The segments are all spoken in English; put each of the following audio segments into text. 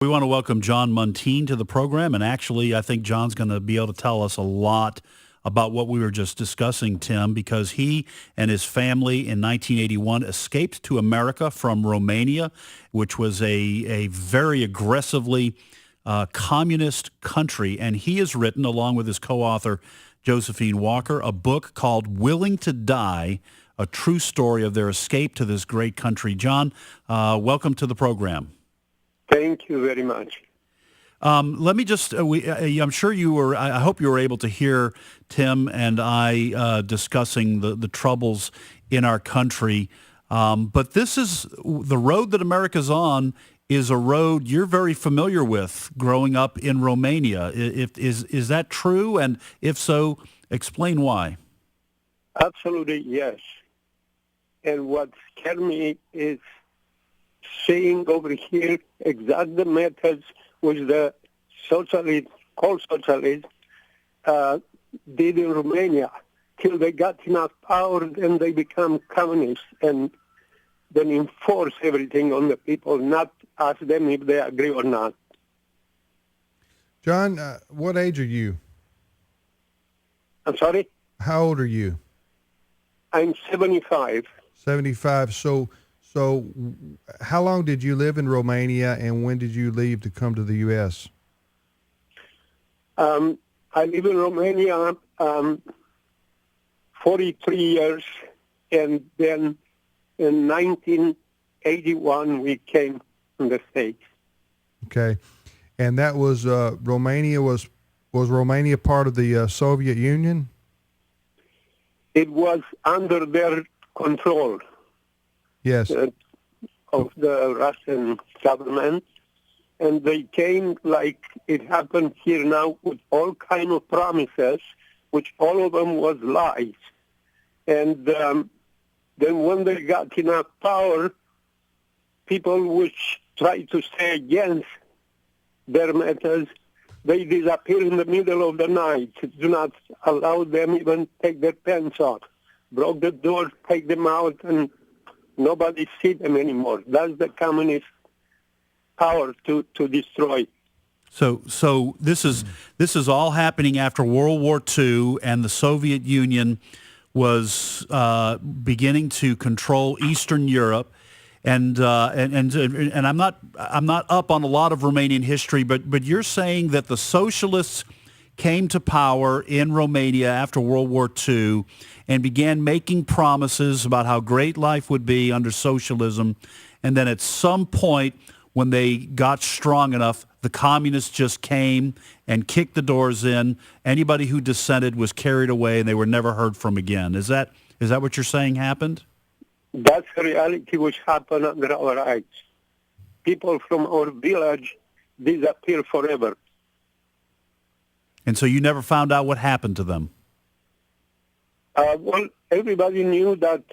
We want to welcome John Muntean to the program, and actually I think John's going to be able to tell us a lot about what we were just discussing, Tim, because he and his family in 1981 escaped to America from Romania, which was a very aggressively communist country, and he has written, along with his co-author Josephine Walker, a book called Willing to Die, a true story of their escape to this great country. John, welcome to the program. Thank you very much. Let me just, I'm sure you were, I hope you were able to hear Tim and I discussing the troubles in our country. But this is, the road that America's on is a road you're very familiar with growing up in Romania. Is that true? And if so, explain why. Absolutely, yes. And what scared me is seeing over here exact the methods which the socialists, called socialists, did in Romania till they got enough power and they become communists and then enforce everything on the people, not ask them if they agree or not. John, what age are you? I'm sorry? How old are you? I'm 75. 75. So how long did you live in Romania, and when did you leave to come to the U.S.? I live in Romania 43 years, and then in 1981 we came from the States. Okay. And that was Romania was Romania part of the Soviet Union? It was under their control. Yes. Of the Russian government, and they came like it happened here now with all kind of promises, which all of them was lies. And then when they got enough power, people which tried to stay against their methods, they disappear in the middle of the night. Do not allow them even take their pants off. Broke the door, take them out, and nobody sees them anymore. That's the communist power to destroy. So this is all happening after World War II, and the Soviet Union was beginning to control Eastern Europe. And I'm not up on a lot of Romanian history, but you're saying that the socialists came to power in Romania after World War II and began making promises about how great life would be under socialism. And then at some point, when they got strong enough, the communists just came and kicked the doors in. Anybody who dissented was carried away, and they were never heard from again. Is that what you're saying happened? That's the reality which happened under our eyes. People from our village disappear forever. And so you never found out what happened to them? Well, everybody knew that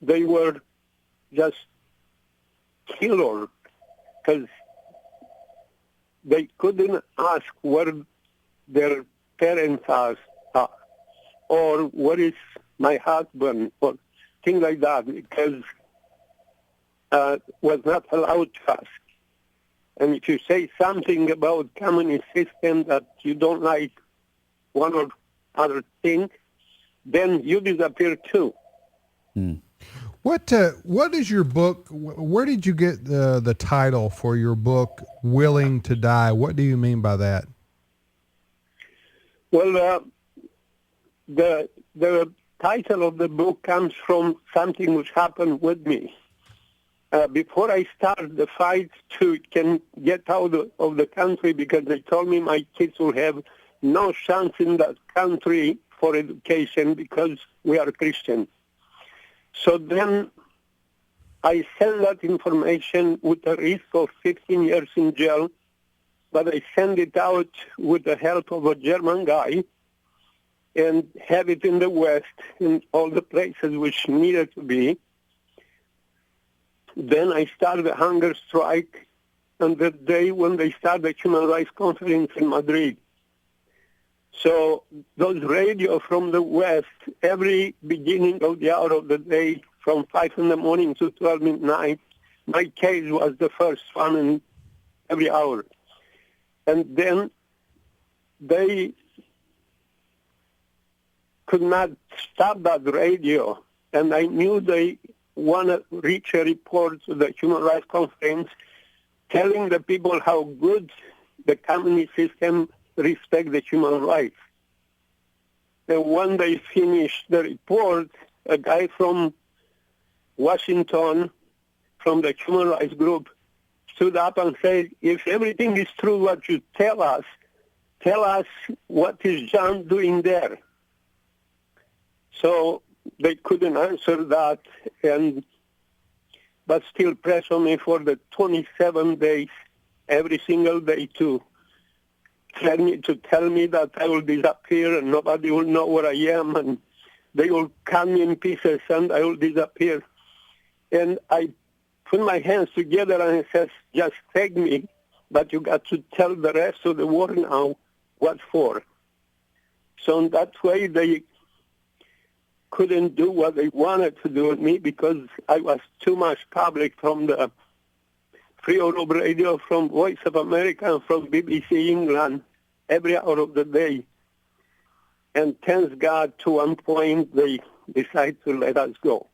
they were just killed, because they couldn't ask where their parents are, or where is my husband, or things like that, because was not allowed to ask. And if you say something about communist system that you don't like, one or other thing, then you disappear too. What is your book? Where did you get the title for your book, Willing to Die? What do you mean by that? Well, the title of the book comes from something which happened with me. Before I started the fight to get out of the country, because they told me my kids will have no chance in that country for education because we are Christian. So then I sent that information with a risk of 15 years in jail, but I sent it out with the help of a German guy and have it in the West, in all the places which needed to be. Then I started a hunger strike on the day when they started the Human Rights Conference in Madrid. So those radio from the West, every beginning of the hour of the day, from 5 in the morning to 12 midnight, my case was the first one, and every hour. And then they could not stop that radio. And I knew they want to reach a report to the Human Rights Conference telling the people how good the communist system respects the human rights. And when they finished the report, a guy from Washington, from the human rights group, stood up and said, if everything is true what you tell us what is John doing there? So they couldn't answer that, but still press on me for the 27 days, every single day to tell me that I will disappear and nobody will know where I am, and they will cut me in pieces and I will disappear. And I put my hands together and I said, just take me, but you got to tell the rest of the world now what for. So in that way, they couldn't do what they wanted to do with me because I was too much public from the Free Europe Radio, from Voice of America, and from BBC England every hour of the day. And thanks God, to one point, they decided to let us go.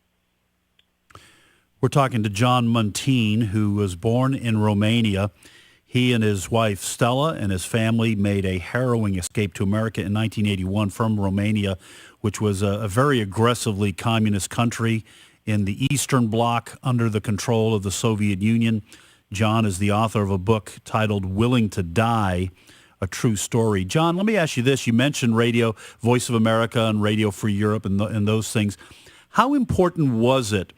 We're talking to John Muntean, who was born in Romania. He and his wife Stella and his family made a harrowing escape to America in 1981 from Romania, which was a very aggressively communist country in the Eastern Bloc under the control of the Soviet Union. John is the author of a book titled Willing to Die, a true story. John, let me ask you this. You mentioned radio, Voice of America and Radio Free Europe and those things. How important was it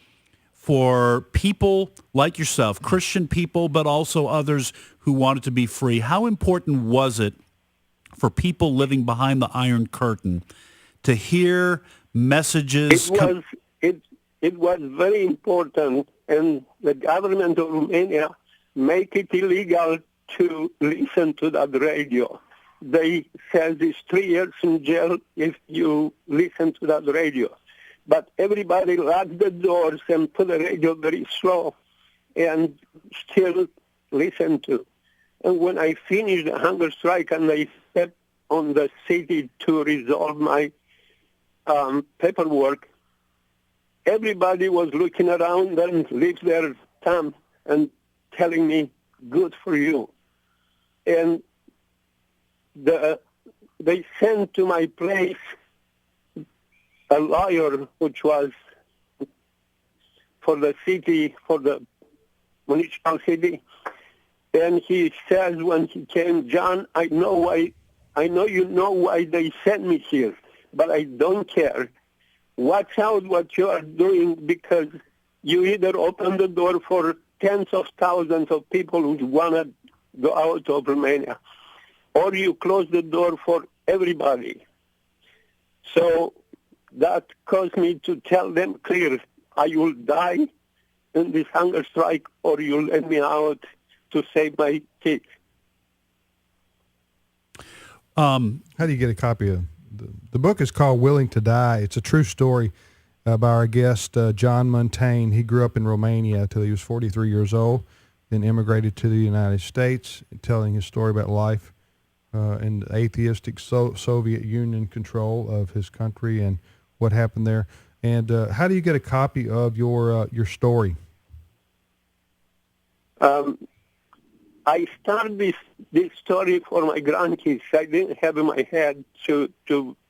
for people like yourself, Christian people, but also others who wanted to be free? How important was it for people living behind the Iron Curtain to hear messages? It was very important, and the government of Romania make it illegal to listen to that radio. They said it's 3 years in jail if you listen to that radio. But everybody locked the doors and put the radio very slow and still listen to. And when I finished the hunger strike and I stepped on the city to resolve my paperwork, everybody was looking around and lift their thumb and telling me, good for you. And they sent to my place a lawyer, which was for the city, for the municipal city, and he says when he came, John, I know you know why they sent me here, but I don't care. Watch out what you are doing, because you either open the door for tens of thousands of people who want to go out of Romania, or you close the door for everybody. So that caused me to tell them clear, I will die in this hunger strike, or you let me out to save my kids. How do you get a copy of the book? Is called Willing to Die. It's a true story by our guest, John Muntean. He grew up in Romania until he was 43 years old, then immigrated to the United States, telling his story about life in the atheistic Soviet Union control of his country and what happened there. And how do you get a copy of your story? I started this story for my grandkids. I didn't have in my head to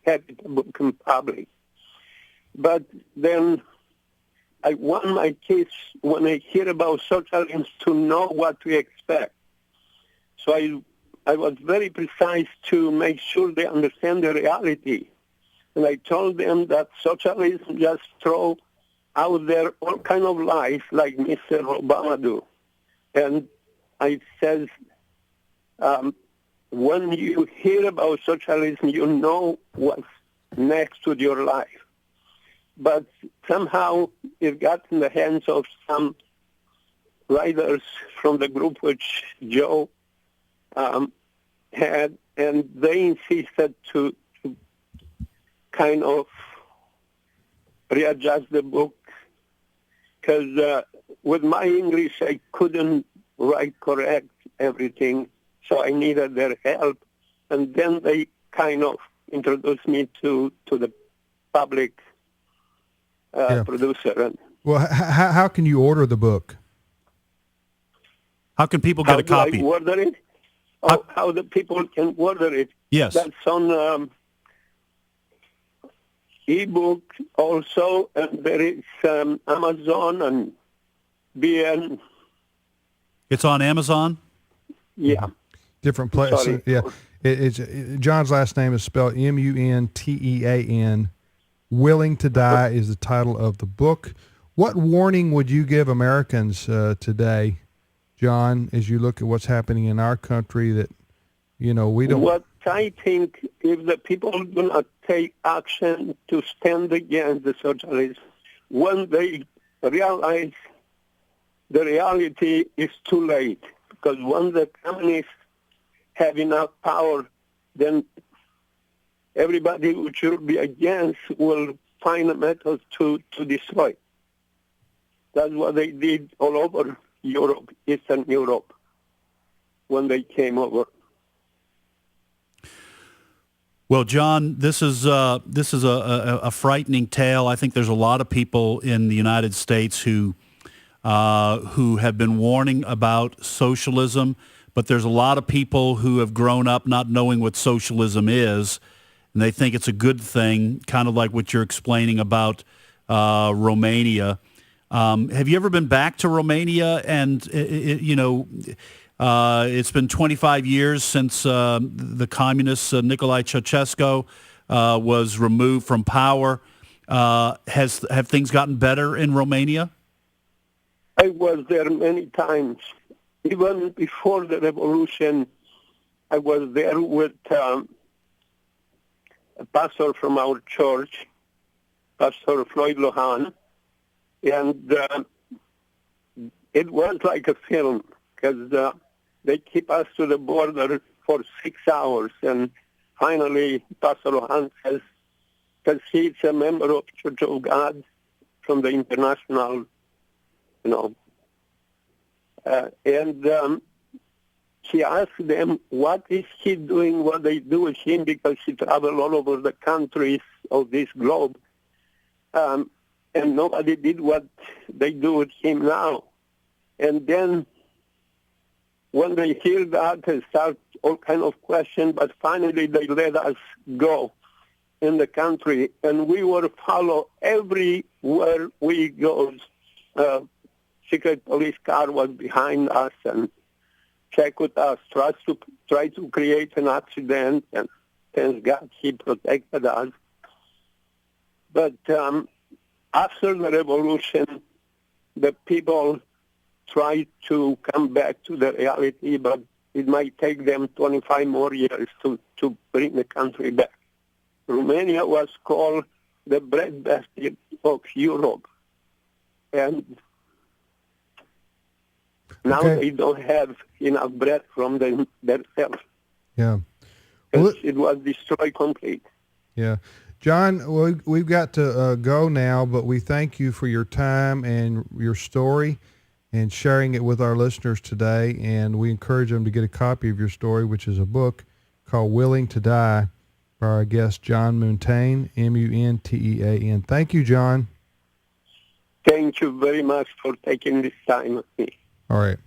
have it book in public. But then I want my kids, when they hear about socialism, to know what to expect. So I was very precise to make sure they understand the reality. And I told them that socialism just throw out there all kind of lies like Mr. Obama do. And I said, when you hear about socialism, you know what's next with your life. But somehow it got in the hands of some writers from the group which Joe had, and they insisted to kind of readjust the book, because with my English I couldn't write correct everything. So I needed their help. And then they kind of introduced me to the public producer. And Well, how can you order the book? How can people get a copy? How do I order it? How the people can order it? Yes. That's on ebook also, and there is Amazon and BN. Mm-hmm. It's on Amazon? Yeah. Different places. Yeah. It's John's last name is spelled Muntean. Willing to Die is the title of the book. What warning would you give Americans today, John, as you look at what's happening in our country that, we don't... What I think, if the people do not take action to stand against the socialists, when they realize the reality is too late, because when the communists have enough power, then everybody who should be against will find a method to destroy. That's what they did all over Europe, Eastern Europe, when they came over. Well, John, this is a frightening tale. I think there's a lot of people in the United States who have been warning about socialism, but there's a lot of people who have grown up not knowing what socialism is, and they think it's a good thing, kind of like what you're explaining about Romania. Have you ever been back to Romania? And it's been 25 years since the communist Nicolae Ceausescu was removed from power. Have things gotten better in Romania? I was there many times. Even before the revolution, I was there with a pastor from our church, Pastor Floyd Lohan, and it was like a film, because they keep us to the border for 6 hours, and finally Pastor Lohan says, because he's a member of Church of God from the international, and he asked them, what is he doing, what they do with him, because he traveled all over the countries of this globe, and nobody did what they do with him now. And then when they hear that, they start all kind of questions, but finally they let us go in the country, and we will follow everywhere we go. Secret police car was behind us and checked with us, try to create an accident, and thank God he protected us. But after the revolution, the people tried to come back to the reality, but it might take them 25 more years to bring the country back. Romania was called the breadbasket of Europe, and now they don't have enough bread from themselves. Yeah. Well, it was destroyed complete. Yeah. John, we've got to go now, but we thank you for your time and your story and sharing it with our listeners today, and we encourage them to get a copy of your story, which is a book called Willing to Die by our guest, John Muntean, Muntean. Thank you, John. Thank you very much for taking this time with me. All right.